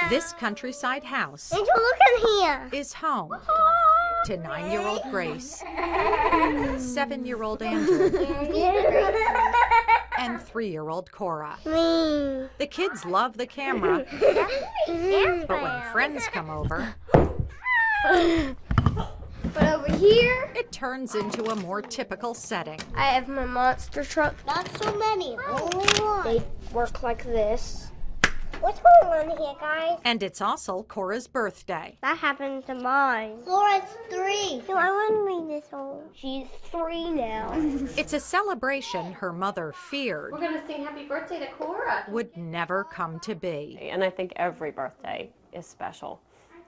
This countryside house Angel, look in here. is home to 9-year-old Grace, 7-year-old Andrew, and 3-year-old Cora. Me. The kids love the camera, but when friends come over, But over here, it turns into a more typical setting. I have my monster truck. Not so many, only one. They work like this. What's going on here, guys? And it's also Cora's birthday. That happened to mine. Cora's 3. No, I want to be this old. She's 3 now. It's a celebration her mother feared We're going to sing happy birthday to Cora. would never come to be. And I think every birthday is special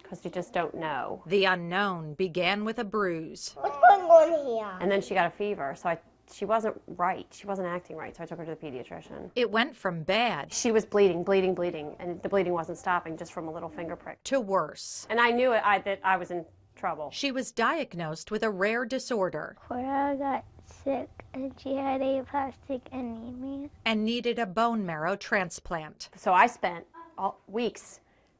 because you just don't know. The unknown began with a bruise. What's going on here? And then she got a fever, so she wasn't right. She wasn't acting right, so I took her to the pediatrician. It went from bad She was bleeding, and the bleeding wasn't stopping just from a little finger prick. to worse. And I knew that I was in trouble. She was diagnosed with a rare disorder Cora got sick and she had aplastic anemia. and needed a bone marrow transplant. So I spent weeks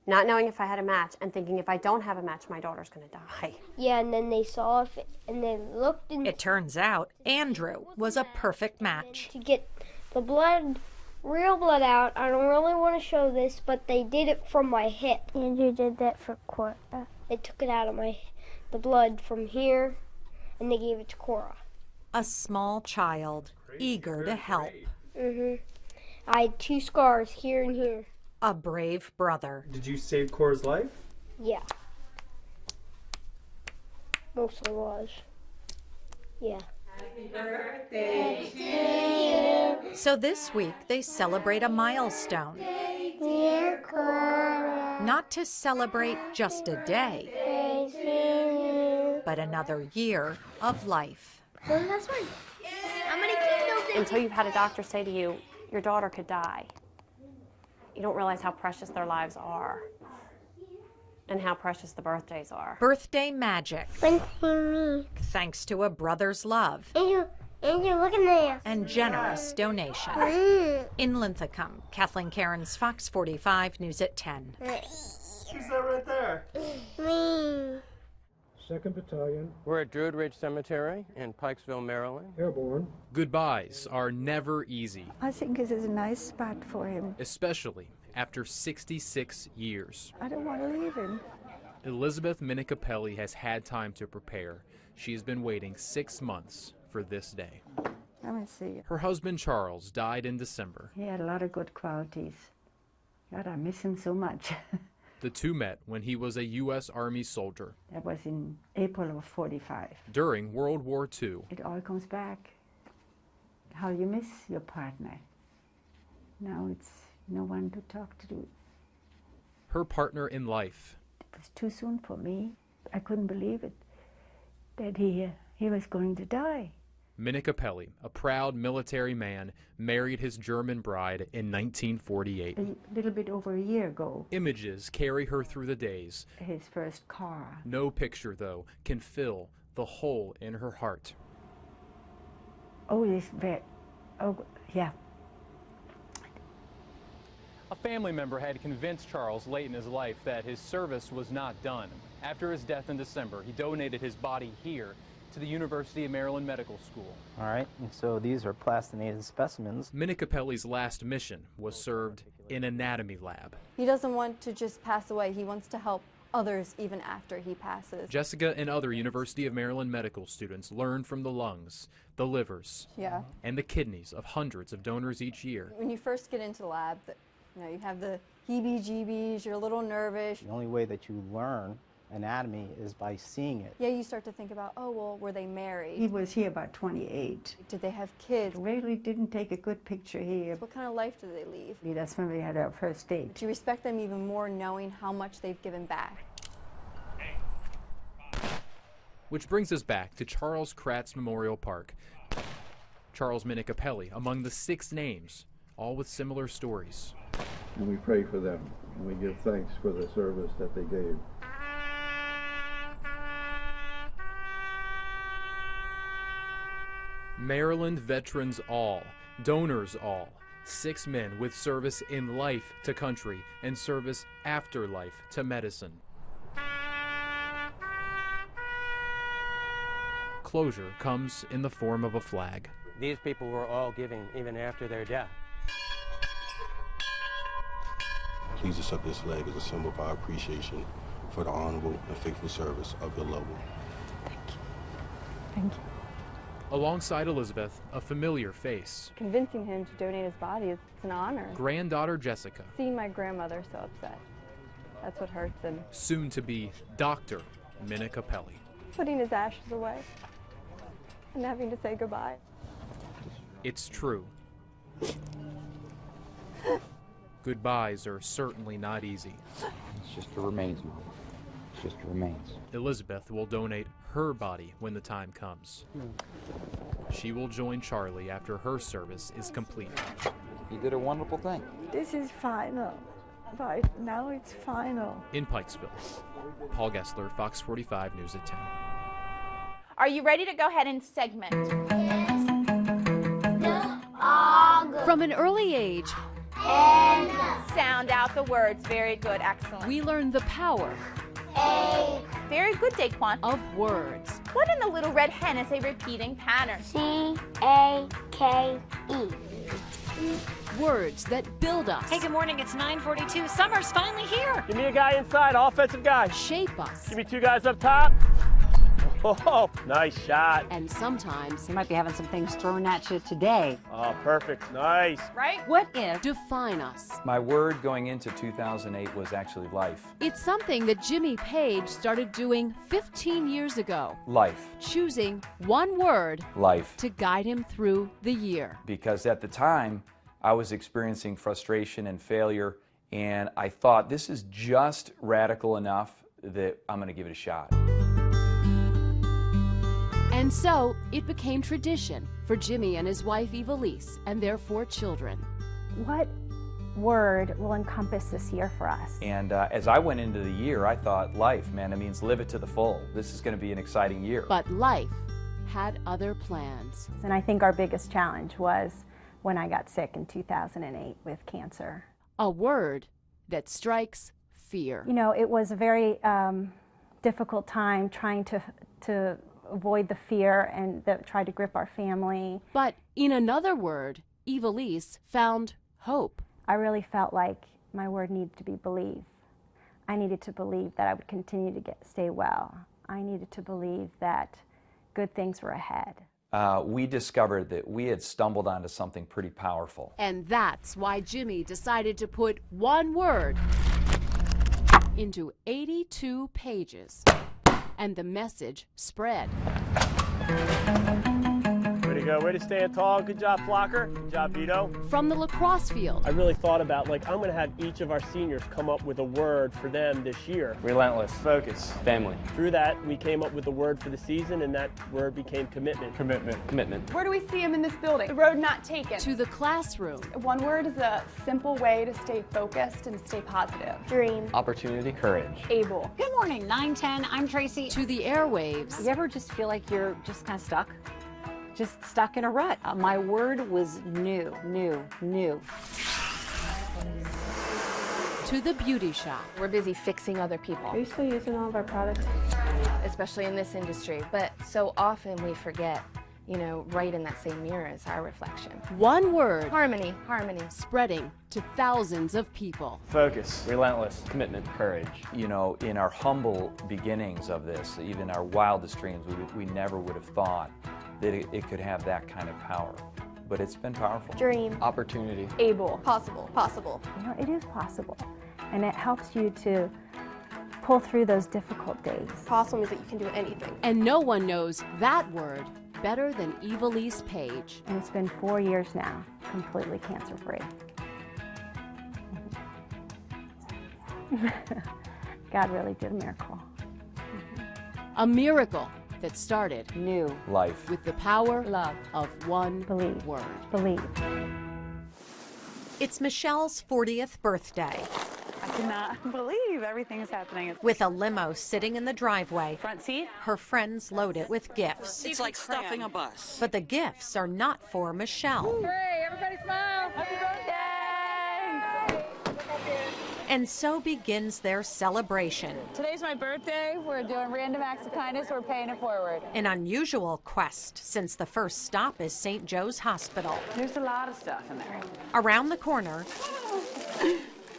not knowing if I had a match and thinking if I don't have a match, my daughter's going to die. Yeah, and then they saw if and they looked in It turns out Andrew was a perfect match. to get the blood, real blood out. I don't really want to show this, but they did it from my hip. Andrew did that for Cora. They took it out of the blood from here, and they gave it to Cora. A small child, eager to help. I had 2 scars here and here. A brave brother. Did you save Cora's life? Yeah. Mostly was. Yeah. So this week they celebrate a milestone. Dear Cora, Not to celebrate just a day, but another year of life. That's one. How many candles did Until you've had a doctor say to you, your daughter could die, you don't realize how precious their lives are and how precious the birthdays are. Birthday magic, me? thanks to a brother's love Andrew, look in there. and generous donation. In Linthicum, Kathleen Cairns, Fox 45, News at 10. She's that right there. Me. 2nd Battalion, We're at Druid Ridge Cemetery in Pikesville, Maryland. Airborne. Goodbyes are never easy, I think it is a nice spot for him. especially after 66 years. I don't want to leave him. Elizabeth Minicapelli has had time to prepare. She has been waiting 6 months for this day. Let me see. Her husband Charles died in December. He had a lot of good qualities. God, I miss him so much. The two met when he was a U.S. Army soldier. That was in April of 45. During World War II, It all comes back. How you miss your partner. Now it's no one to talk to. her partner in life. It was too soon for me. I couldn't believe it, that he was going to die. Minicapelli, a proud military man, married his German bride in 1948. A little bit over a year ago. Images carry her through the days. His first car. No picture, though, can fill the hole in her heart. Oh, yeah. A family member had convinced Charles late in his life that his service was not done. After his death in December, he donated his body here to the University of Maryland Medical School. All right, and so these are plastinated specimens. Minicapelli's last mission was served in anatomy lab. He doesn't want to just pass away. He wants to help others even after he passes. Jessica and other University of Maryland medical students learn from the lungs, the livers, and the kidneys of hundreds of donors each year. When you first get into the lab, you have the heebie-jeebies, you're a little nervous. The only way that you learn anatomy is by seeing it. Yeah, you start to think about, oh, well, were they married? He was here about 28. Did they have kids? Really didn't take a good picture here. What kind of life did they leave? That's when we had our first date. Do you respect them even more knowing how much they've given back? Which brings us back to Charles Kratz Memorial Park. Charles Minicapelli among the 6 names, all with similar stories. And we pray for them, and we give thanks for the service that they gave. Maryland veterans all, donors all, 6 men with service in life to country and service after life to medicine. Closure comes in the form of a flag. These people were all giving even after their death. Please accept this flag as a symbol of our appreciation for the honorable and faithful service of your loved one. Thank you. Thank you. Alongside Elizabeth, a familiar face. Convincing him to donate his body is an honor. Granddaughter Jessica. Seeing my grandmother so upset, that's what hurts. And soon to be Dr. Minna Capelli. Putting his ashes away and having to say goodbye. It's true. Goodbyes are certainly not easy. It's just a remains, Mom. It's just a remains. Elizabeth will donate her body when the time comes. She will join Charlie after her service is complete. You did a wonderful thing. This is final. Right now it's final. In Pikesville, Paul Gessler, Fox 45 News at 10. Are you ready to go ahead and segment? Yes. No. All good. From an early age, And sound out the words. Very good. Excellent. we learn the power A. Very good, Daquan. of words. What in the Little Red Hen is a repeating pattern? C-A-K-E. Words that build us, Hey, good morning. It's 9:42. Summer's finally here. Give me a guy inside, offensive guy. shape us, Give me 2 guys up top. Oh, nice shot. and sometimes You might be having some things thrown at you today. Oh, perfect. Nice. Right? What if? define us. My word going into 2008 was actually life. It's something that Jimmy Page started doing 15 years ago, Life. choosing one word Life. to guide him through the year. Because at the time, I was experiencing frustration and failure, and I thought this is just radical enough that I'm going to give it a shot. And so it became tradition for Jimmy and his wife Evilise and their 4 children. What word will encompass this year for us? And as I went into the year, I thought, life, man, it means live it to the full. This is going to be an exciting year. But life had other plans. And I think our biggest challenge was when I got sick in 2008 with cancer. A word that strikes fear. You know, it was a very difficult time trying to avoid the fear and try to grip our family. But in another word, Evilise found hope. I really felt like my word needed to be believe. I needed to believe that I would continue to stay well. I needed to believe that good things were ahead. We discovered that we had stumbled onto something pretty powerful. And that's why Jimmy decided to put one word into 82 pages. And the message spread. Way to go. Way to stand tall. Good job, Flocker. Good job, Vito. From the lacrosse field. I really thought about, I'm going to have each of our seniors come up with a word for them this year. Relentless. Focus. Family. Through that, we came up with a word for the season, and that word became commitment. Commitment. Commitment. Where do we see him in this building? The road not taken. To the classroom. One word is a simple way to stay focused and stay positive. Dream. Opportunity. Courage. Able. Good morning, 9:10. I'm Tracy. To the airwaves. You ever just feel like you're just kind of stuck? Just stuck in a rut. My word was new. To the beauty shop. We're busy fixing other people. Are you still using all of our products? Especially in this industry. But so often we forget, right in that same mirror is our reflection. One word. Harmony. Spreading to thousands of people. Focus. Relentless. Commitment. Courage. In our humble beginnings of this, even our wildest dreams, we never would have thought that it could have that kind of power. But it's been powerful. Dream. Opportunity. Able. Possible. It is possible. And it helps you to pull through those difficult days. Possible means that you can do anything. And no one knows that word better than Evilise Page. And it's been 4 years now, completely cancer-free. God really did a miracle. A miracle that started New. Life. with the power Love. of one Believe. word. Believe. It's Michelle's 40th birthday. I cannot believe everything is happening. With a limo sitting in the driveway, Front seat? her friends load it with gifts. It's like stuffing a bus. But the gifts are not for Michelle. Hooray, everybody smile. Happy birthday. And so begins their celebration. Today's my birthday. We're doing random acts of kindness. We're paying it forward. An unusual quest, since the first stop is St. Joe's Hospital. There's a lot of stuff in there. Around the corner,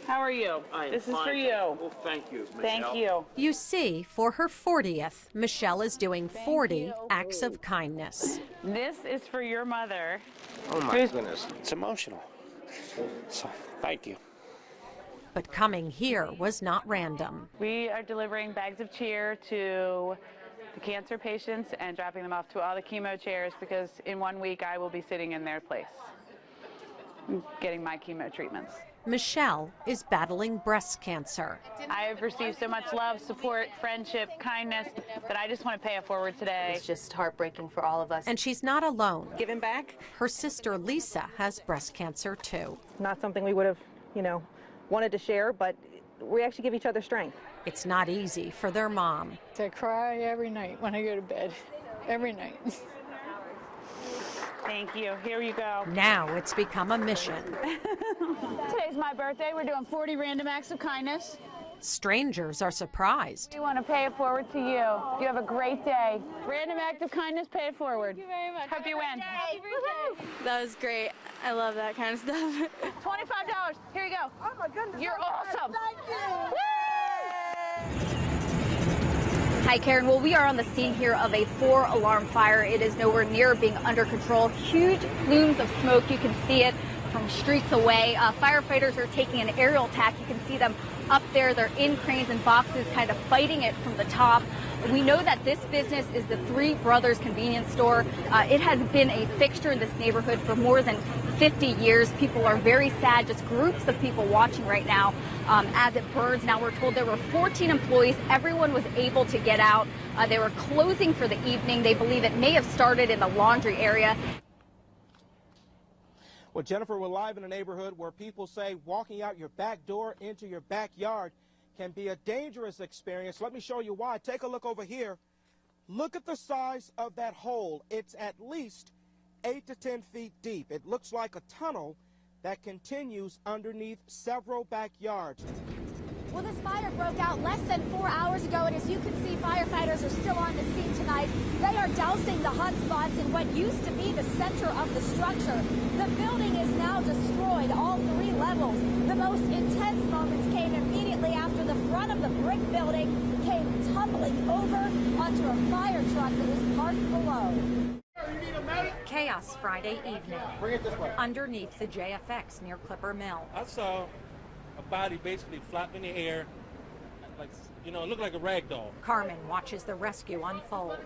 How are you? This is for you. Well, thank you, Michelle. Thank you. you see, for her 40th, Michelle is doing 40 acts of kindness. This is for your mother. Oh my goodness, it's emotional. So, thank you. But coming here was not random. We are delivering bags of cheer to the cancer patients and dropping them off to all the chemo chairs because in 1 week I will be sitting in their place getting my chemo treatments. Michelle is battling breast cancer. I have received so much love, support, friendship, kindness that I just want to pay it forward today. It's just heartbreaking for all of us. And she's not alone. Giving back? Her sister Lisa has breast cancer too. Not something we would have, wanted to share, but we actually give each other strength. It's not easy for their mom. I cry every night when I go to bed. Every night. Thank you. Here you go. Now it's become a mission. Today's my birthday. We're doing 40 random acts of kindness. Strangers are surprised. We want to pay it forward to you. You have a great day. Random act of kindness, pay it forward. Thank you very much. Hope you win. That was great. I love that kind of stuff. $25. Here you go. Oh my goodness. You're awesome. Thank you. Hi, Karen. Well, we are on the scene here of a 4-alarm fire. It is nowhere near being under control. Huge plumes of smoke. You can see it from streets away. Firefighters are taking an aerial attack. You can see them up there. They're in cranes and boxes, kind of fighting it from the top. We know that this business is the Three Brothers convenience store. It has been a fixture in this neighborhood for more than 50 years. People are very sad, just groups of people watching right now as it burns. Now we're told there were 14 employees. Everyone was able to get out. They were closing for the evening. They believe it may have started in the laundry area. Well, Jennifer, we're live in a neighborhood where people say walking out your back door into your backyard can be a dangerous experience. Let me show you why. Take a look over here. Look at the size of that hole. It's at least 8 to 10 feet deep. It looks like a tunnel that continues underneath several backyards. Well, this fire broke out less than 4 hours ago, and as you can see, firefighters are still on the scene tonight. They are dousing the hot spots in what used to be the center of the structure. The building is now destroyed, all 3 levels. The most intense moments came immediately after the front of the brick building came tumbling over onto a fire truck that was parked below. Chaos Friday evening. Bring it this way. Underneath the JFX near Clipper Mill. I saw a body basically flop in the air, like, it looked like a rag doll. Carmen watches the rescue unfold.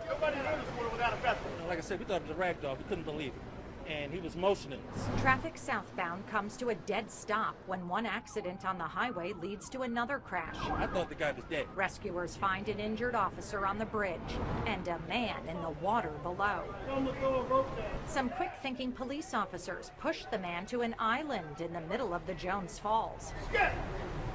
Like I said, we thought it was a rag doll. We couldn't believe it. And he was motionless. Traffic southbound comes to a dead stop when one accident on the highway leads to another crash. I thought the guy was dead. Rescuers find an injured officer on the bridge and a man in the water below. Some quick-thinking police officers push the man to an island in the middle of the Jones Falls.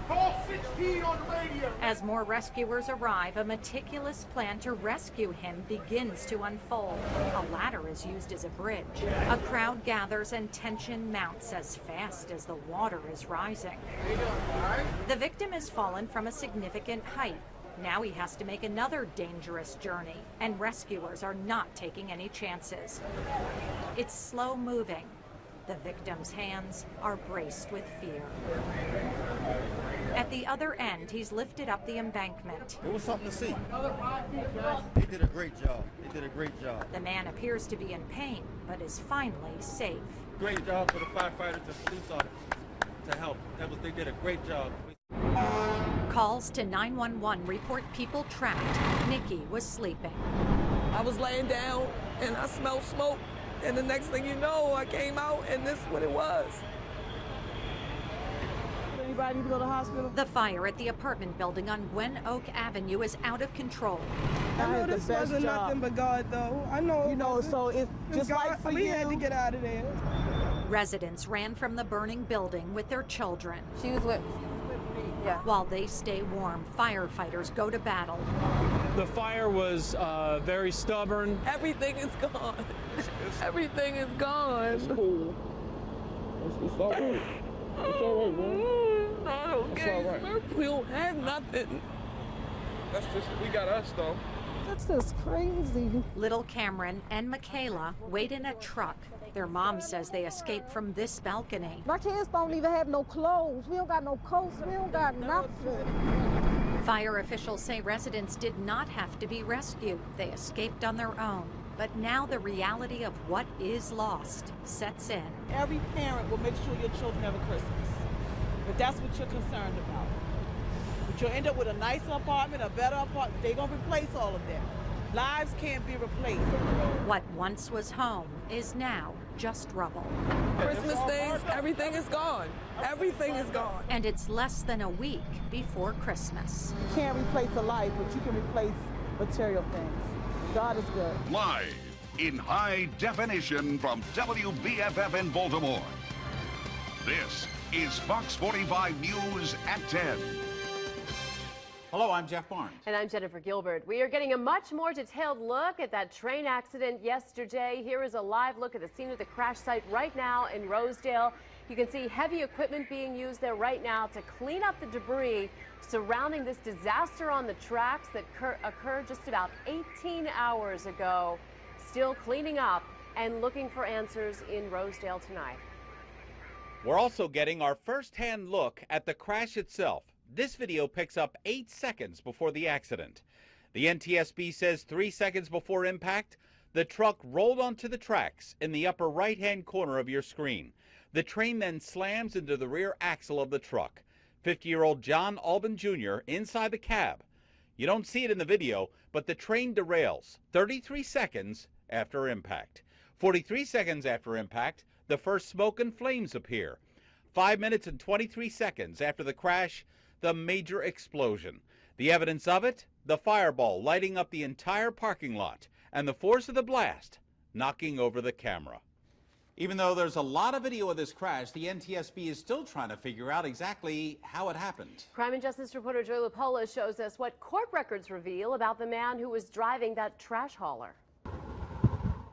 Call 16 on the radio. As more rescuers arrive, a meticulous plan to rescue him begins to unfold. A ladder is used as a bridge. A crowd gathers and tension mounts as fast as the water is rising. The victim has fallen from a significant height. Now he has to make another dangerous journey, and rescuers are not taking any chances. It's slow moving. The victim's hands are braced with fear. At the other end, he's lifted up the embankment. It was something to see. They did a great job. They did a great job. The man appears to be in pain, but is finally safe. Great job for the firefighters and police officers to help. They did a great job. Calls to 911 report people trapped. Nikki was sleeping. I was laying down and I smelled smoke. And the next thing you know, I came out and this is what it was. Anybody need to go to the hospital? The fire at the apartment building on Gwen Oak Avenue is out of control. I know this wasn't nothing but God, though. I know. So it's just God, like for we had to get out of there. Residents ran from the burning building with their children. She was with Yeah. While they stay warm, firefighters go to battle. The fire was very stubborn. Everything is gone. Everything is gone. It's cool. It's all right. It's all right, man. I don't We don't have nothing. That's just, we got us though. That's just crazy. Little Cameron and Michaela wait in a truck. Their mom says they escaped from this balcony. My kids don't even have no clothes. We don't got no coats. We don't got nothing. Fire officials say residents did not have to be rescued. They escaped on their own. But now the reality of what is lost sets in. Every parent will make sure your children have a Christmas. If that's what you're concerned about. But you'll end up with a nicer apartment, a better apartment. They're going to replace all of that. Lives can't be replaced. What once was home is now just rubble. Christmas things, everything is gone. Everything is gone. And it's less than a week before Christmas. You can't replace a life, but you can replace material things. God is good. Live in high definition from WBFF in Baltimore. This is Fox 45 News at 10. Hello, I'm Jeff Barnes. And I'm Jennifer Gilbert. We are getting a much more detailed look at that train accident yesterday. Here is a live look at the scene of the crash site right now in Rosedale. You can see heavy equipment being used there right now to clean up the debris surrounding this disaster on the tracks that occurred just about 18 hours ago. Still cleaning up and looking for answers in Rosedale tonight. We're also getting our first-hand look at the crash itself. This video picks up 8 seconds before the accident. The NTSB says 3 seconds before impact, the truck rolled onto the tracks in the upper right-hand corner of your screen. The train then slams into the rear axle of the truck. 50-year-old John Albin Jr. inside the cab. You don't see it in the video, but the train derails 33 seconds after impact. 43 seconds after impact, the first smoke and flames appear. 5 minutes and 23 seconds after the crash, the major explosion. The evidence of it, the fireball lighting up the entire parking lot, and the force of the blast knocking over the camera. Even though there's a lot of video of this crash, the NTSB is still trying to figure out exactly how it happened. Crime and Justice reporter Joy LaPola shows us what court records reveal about the man who was driving that trash hauler.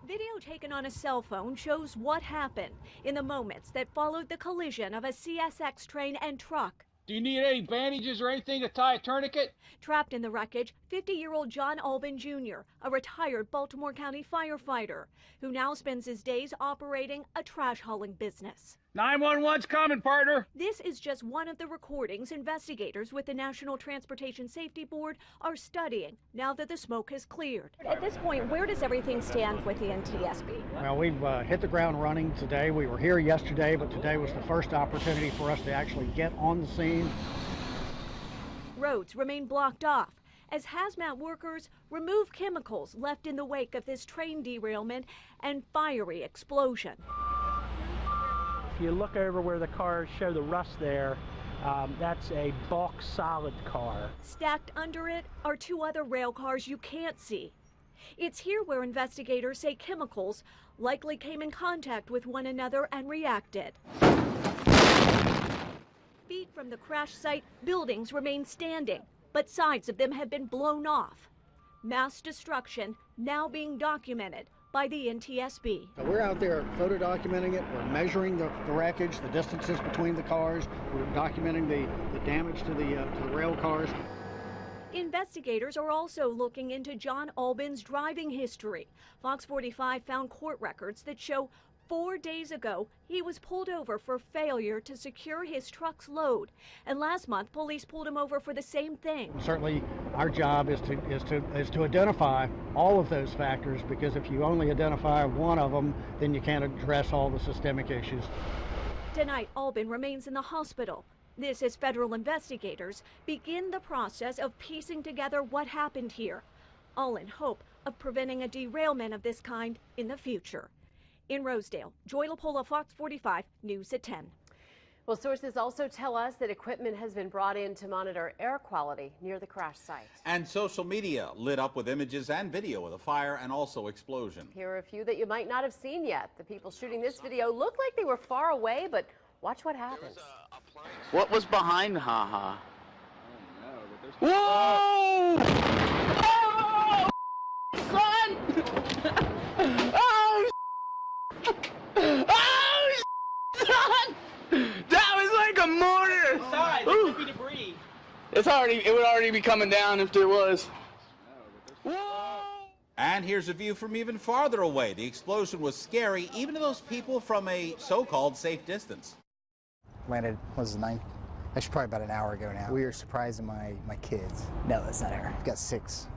Video taken on a cell phone shows what happened in the moments that followed the collision of a CSX train and truck. Do you need any bandages or anything to tie a tourniquet? Trapped in the wreckage, 50-year-old John Albin Jr., a retired Baltimore County firefighter, who now spends his days operating a trash hauling business. 911's coming, partner. This is just one of the recordings investigators with the National Transportation Safety Board are studying now that the smoke has cleared. At this point, where does everything stand with the NTSB? Well, we've hit the ground running today. We were here yesterday, but today was the first opportunity for us to actually get on the scene. Roads remain blocked off as hazmat workers remove chemicals left in the wake of this train derailment and fiery explosion. If you look over where the cars show the rust there, that's a bulk solid car. Stacked under it are 2 other rail cars you can't see. It's here where investigators say chemicals likely came in contact with one another and reacted. Feet from the crash site, buildings remain standing, but sides of them have been blown off. Mass destruction now being documented by the NTSB. So we're out there photo documenting it. We're measuring the wreckage, the distances between the cars. We're documenting the damage to the rail cars. Investigators are also looking into John Albin's driving history. Fox 45 found court records that show 4 days ago, he was pulled over for failure to secure his truck's load. And last month, police pulled him over for the same thing. Certainly, our job is to identify all of those factors, because if you only identify one of them, then you can't address all the systemic issues. Tonight, Albin remains in the hospital. This as federal investigators begin the process of piecing together what happened here, all in hope of preventing a derailment of this kind in the future. In Rosedale, Joy LaPola, Fox 45, News at 10. Well, sources also tell us that equipment has been brought in to monitor air quality near the crash site. And social media lit up with images and video of the fire and also explosion. Here are a few that you might not have seen yet. The people shooting this video looked like they were far away, but watch what happens. What was behind Ha-Ha? Whoa! Oh! Son! Oh! Oh! Son! That was like a mortar! be debris. It would already be coming down if there was. And here's a view from even farther away. The explosion was scary, even to those people from a so-called safe distance. Landed, actually probably about an hour ago now. We were surprising my kids. No, that's not her. I've got six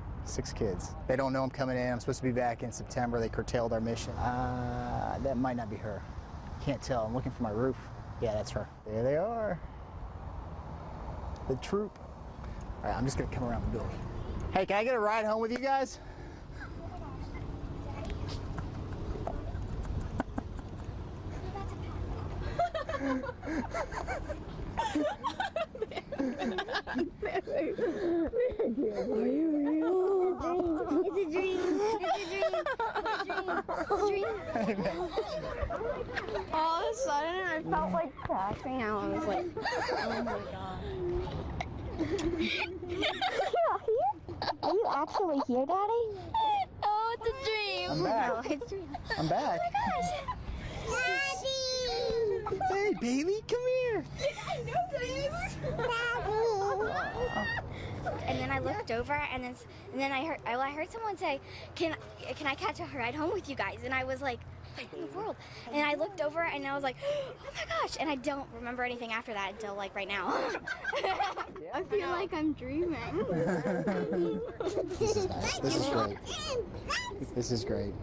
kids. They don't know I'm coming in. I'm supposed to be back in September. They curtailed our mission. That might not be her. Can't tell. I'm looking for my roof. Yeah, that's her. There they are. The troop. All right, I'm just gonna come around the building. Hey, can I get a ride home with you guys? Are you real? It's a dream. It's a dream. All of a sudden, I felt like crashing out. I was like, oh my god. Are you actually here, Daddy? Oh, it's a dream. I'm back. No, it's a dream. I'm back. Oh my gosh. Daddy! Hey, baby, come here. No, please. And then I looked over, and then I heard someone say, "Can I catch a ride home with you guys?" And I was like, "What in the world?" And I looked over, and I was like, "Oh my gosh!" And I don't remember anything after that until like right now. I feel like I'm dreaming. This is nice. This is great. This is great.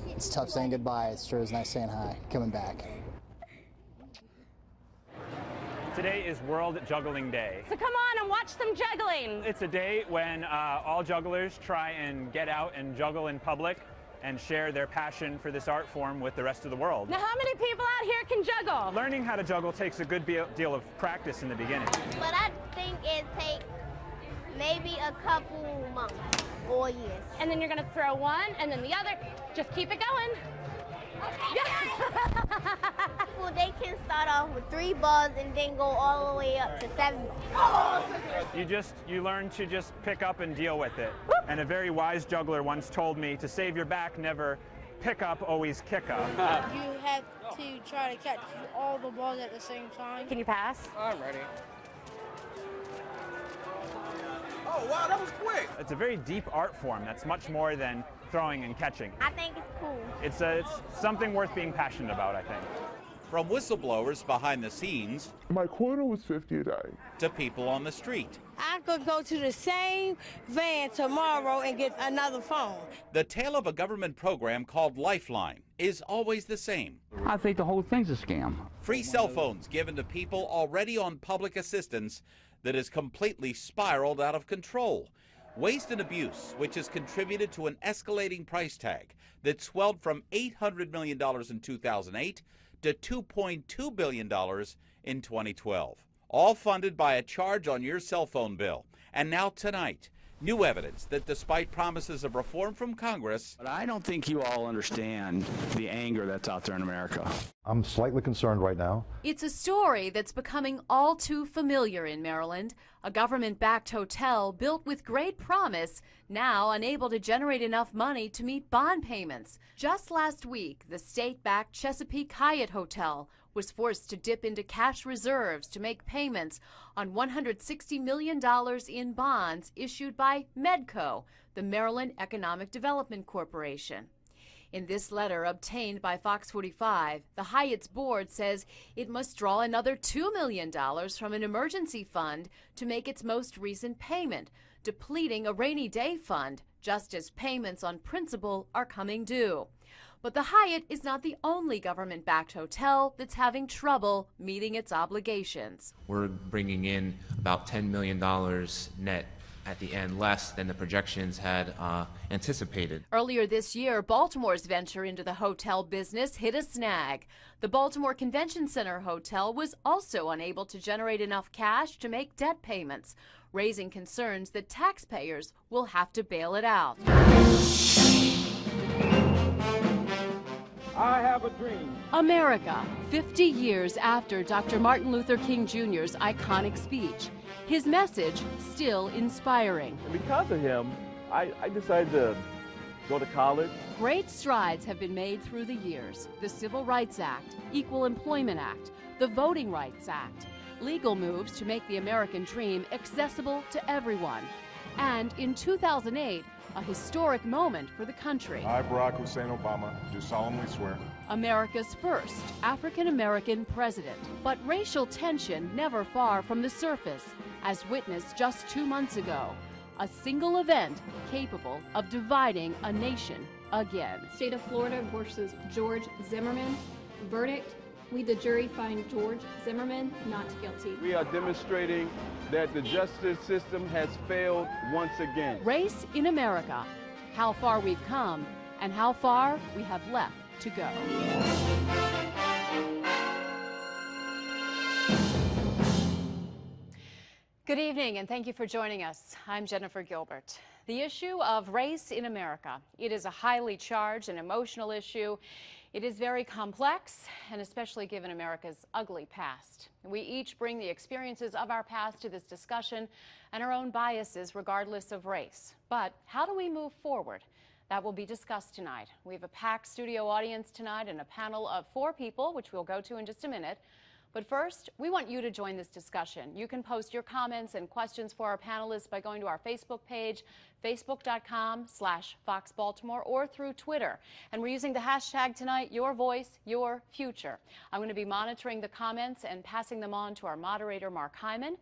It's tough saying goodbye. It's sure is nice saying hi. Coming back. Today is World Juggling Day. So come on and watch some juggling. It's a day when all jugglers try and get out and juggle in public and share their passion for this art form with the rest of the world. Now, how many people out here can juggle? Learning how to juggle takes a good deal of practice in the beginning. But I think it takes maybe a couple months or years. And then you're gonna throw one and then the other. Just keep it going. Well, they can start off with 3 balls and then go all the way up to 7 balls. You learn to just pick up and deal with it. And a very wise juggler once told me to save your back, never pick up, always kick up. You have to try to catch all the balls at the same time. Can you pass? I'm ready. Oh, wow, that was quick. It's a very deep art form that's much more than throwing and catching. I think it's cool. It's something worth being passionate about, I think. From whistleblowers behind the scenes, my quota was 50 a day, to people on the street. I could go to the same van tomorrow and get another phone. The tale of a government program called Lifeline is always the same. I think the whole thing's a scam. Free cell phones given to people already on public assistance that has completely spiraled out of control. Waste and abuse, which has contributed to an escalating price tag that swelled from $800 million in 2008 to $2.2 billion in 2012. All funded by a charge on your cell phone bill. And now tonight, new evidence that despite promises of reform from Congress, But I don't think you all understand the anger that's out there in America. I'm slightly concerned right now. It's a story that's becoming all too familiar in Maryland. A government-backed hotel built with great promise, now unable to generate enough money to meet bond payments. Just last week, the state-backed Chesapeake Hyatt Hotel was forced to dip into cash reserves to make payments on $160 million in bonds issued by Medco, the Maryland Economic Development Corporation. In this letter obtained by Fox 45, the Hyatt's board says it must draw another $2 million from an emergency fund to make its most recent payment, depleting a rainy day fund just as payments on principal are coming due. But the Hyatt is not the only government-backed hotel that's having trouble meeting its obligations. We're bringing in about $10 million net at the end, less than the projections had anticipated. Earlier this year, Baltimore's venture into the hotel business hit a snag. The Baltimore Convention Center Hotel was also unable to generate enough cash to make debt payments, raising concerns that taxpayers will have to bail it out. I have a dream. America, 50 years after Dr. Martin Luther King Jr.'s iconic speech. His message still inspiring. And because of him, I decided to go to college. Great strides have been made through the years. The Civil Rights Act, Equal Employment Act, the Voting Rights Act. legal moves to make the American dream accessible to everyone. And in 2008, a historic moment for the country. I, Barack Hussein Obama, do solemnly swear. America's first African-American president. But racial tension never far from the surface, as witnessed just 2 months ago. A single event capable of dividing a nation again. State of Florida versus George Zimmerman. Verdict: we, the jury, find George Zimmerman not guilty. We are demonstrating that the justice system has failed once again. Race in America. How far we've come and how far we have left to go. Good evening, and thank you for joining us. I'm Jennifer Gilbert. The issue of race in America. It is a highly charged and emotional issue. It is very complex, and especially given America's ugly past. We each bring the experiences of our past to this discussion and our own biases regardless of race. But how do we move forward? That will be discussed tonight. We have a packed studio audience tonight and a panel of 4 people, which we'll go to in just a minute. But first, we want you to join this discussion. You can post your comments and questions for our panelists by going to our Facebook page, facebook.com/FoxBaltimore, or through Twitter. And we're using the hashtag tonight, Your Voice, Your Future. I'm going to be monitoring the comments and passing them on to our moderator, Mark Hyman.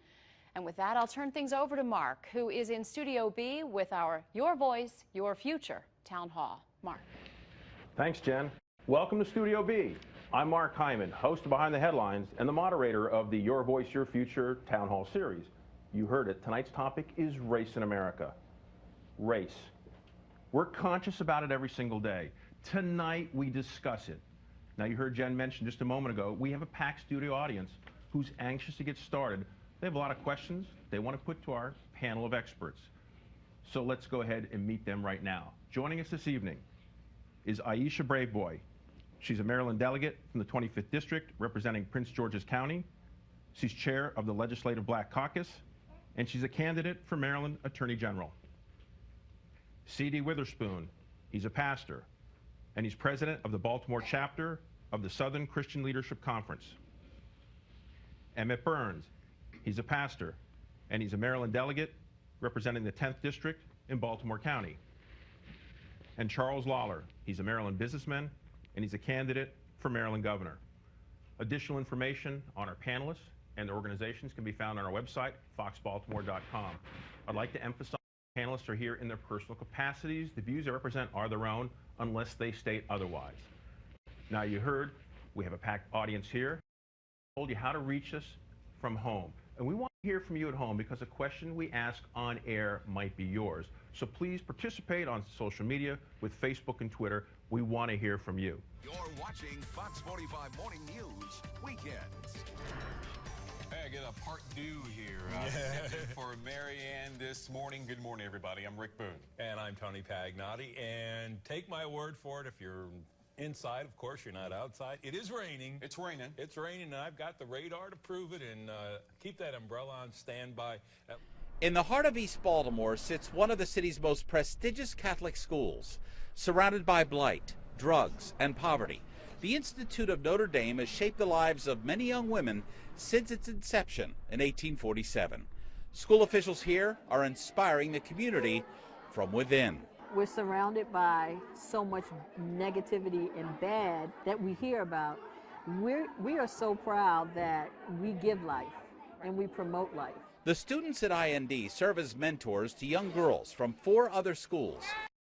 And with that, I'll turn things over to Mark, who is in Studio B with our Your Voice, Your Future Town Hall. Mark. Thanks, Jen. Welcome to Studio B. I'm Mark Hyman, host of Behind the Headlines and the moderator of the Your Voice, Your Future Town Hall series. You heard it. Tonight's topic is race in America. Race. We're conscious about it every single day. Tonight, we discuss it. Now, you heard Jen mention just a moment ago, we have a packed studio audience who's anxious to get started. They have a lot of questions they want to put to our panel of experts. So let's go ahead and meet them right now. Joining us this evening is Aisha Braveboy. She's a Maryland delegate from the 25th District representing Prince George's County. She's chair of the Legislative Black Caucus, and she's a candidate for Maryland Attorney General. C.D. Witherspoon, he's a pastor, and he's president of the Baltimore chapter of the Southern Christian Leadership Conference. Emmett Burns, he's a pastor, and he's a Maryland delegate representing the 10th District in Baltimore County. And Charles Lawler, he's a Maryland businessman, and he's a candidate for Maryland governor. Additional information on our panelists and their organizations can be found on our website, foxbaltimore.com. I'd like to emphasize panelists are here in their personal capacities. The views they represent are their own unless they state otherwise. Now, you heard we have a packed audience here. I told you how to reach us from home. And we want to hear from you at home because a question we ask on air might be yours. So please participate on social media with Facebook and Twitter. We want to hear from you. You're watching Fox 45 Morning News Weekends. Hey, I get a part due here. Sitting for Mary Ann this morning. Good morning, everybody. I'm Rick Boone. And I'm Tony Pagnotti. And take my word for it, if you're inside, of course, you're not outside. It is raining. It's raining. It's raining, and I've got the radar to prove it. And keep that umbrella on standby. In the heart of East Baltimore sits one of the city's most prestigious Catholic schools. Surrounded by blight, drugs, and poverty, the Institute of Notre Dame has shaped the lives of many young women since its inception in 1847. School officials here are inspiring the community from within. We're surrounded by so much negativity and bad that we hear about. We are so proud that we give life and we promote life. The students at IND serve as mentors to young girls from 4 other schools